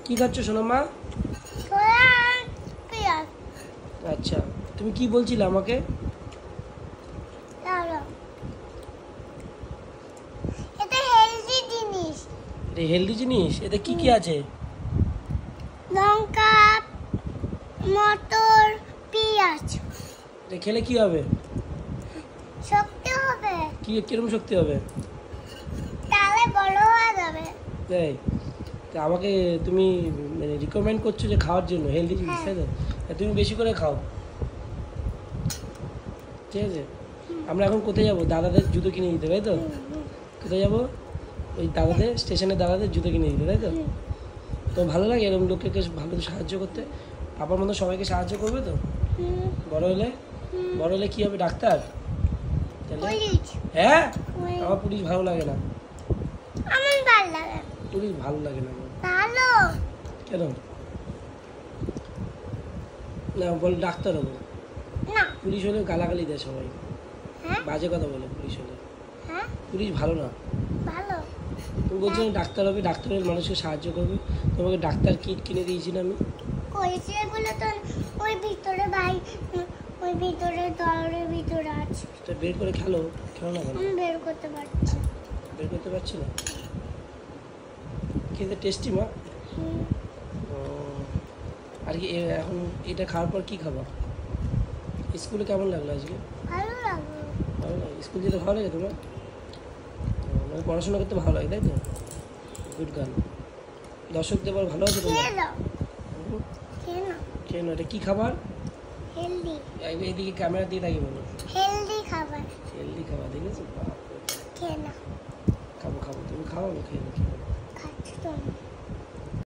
কি খাচ্ছ সোনা মা? পেঁয়াজ। আচ্ছা, তুমি কি বলছিলে আমাকে? এটা হেলদি জিনিস। এটা হেলদি জিনিস? এতে কি কি আছে? লঙ্কা, মটর, পেঁয়াজ। এটা খেলে কি হবে? শক্তি হবে। কিরকম শক্তি হবে? তাহলে বড় হয়ে যাবে। তাই? তা আমাকে তুমি মানে রিকমেন্ড করছো যে খাওয়ার জন্য হেলদি জিনিস, তাই তো? তা তুমি বেশি করে খাও, ঠিক আছে? আমরা এখন কোথায় যাবো? দাদাদের জুতো কিনে দিতে, তাই তো? কোথায় যাবো? ওই দাদাদের স্টেশনে দাদাদের জুতো কিনে দিতে, তাই তো? তো ভালো লাগে এরকম লোককে ভালো সাহায্য করতে? পাপার মতো সবাইকে সাহায্য করবে তো বড় হলে? বড় হলে কি হবে? ডাক্তার? হ্যাঁ, আমার পুলিশ ভালো লাগে না। আমার ভালো লাগে। পুলিশ ভালো লাগে না আমার। ভালো কেন? না বল, ডাক্তার হবো। না। পুলিশ হলে গালাগালি দেয় সবাই, হ্যাঁ বাজে কথা বলে পুলিশ হলে। হ্যাঁ পুলিশ ভালো না। ভালো। তুমি বলছো ডাক্তার হবে, ডাক্তার হলে মানুষকে সাহায্য করবে। তোমাকে ডাক্তার কিট কিনে দিয়েছি না আমি? কইছে বলে তো ওই ভিতরে ভাই, ওই ভিতরে দরের ভিতরে আছে। তো বের করে খেলো না কেন? আমি বের করতে পারছি। বের করতে পারছি না? খেতে টেস্টি মা? ও, আর কি এখন এটা খাওয়ার পর কি খাবা? স্কুলে কেমন লাগলো আজকে? ভালো লাগলো। ভালো লাগে? স্কুল যেতে ভালো লাগে তোমার? মানে পড়াশোনা করতে ভালো লাগে, তাই তো? গুড গান। দর্শকদের বল ভালো আছে তোমার? কেন এটা কি খাবার? হেলদি। এইদিকে ক্যামেরা দিয়ে থাকি বলো। হেলদি খাবার। হেলদি খাবার, দেখেছো? খেয়ে না। খাবো, তুমি খাও, আমি খেয়ে খাচ্ছি তো।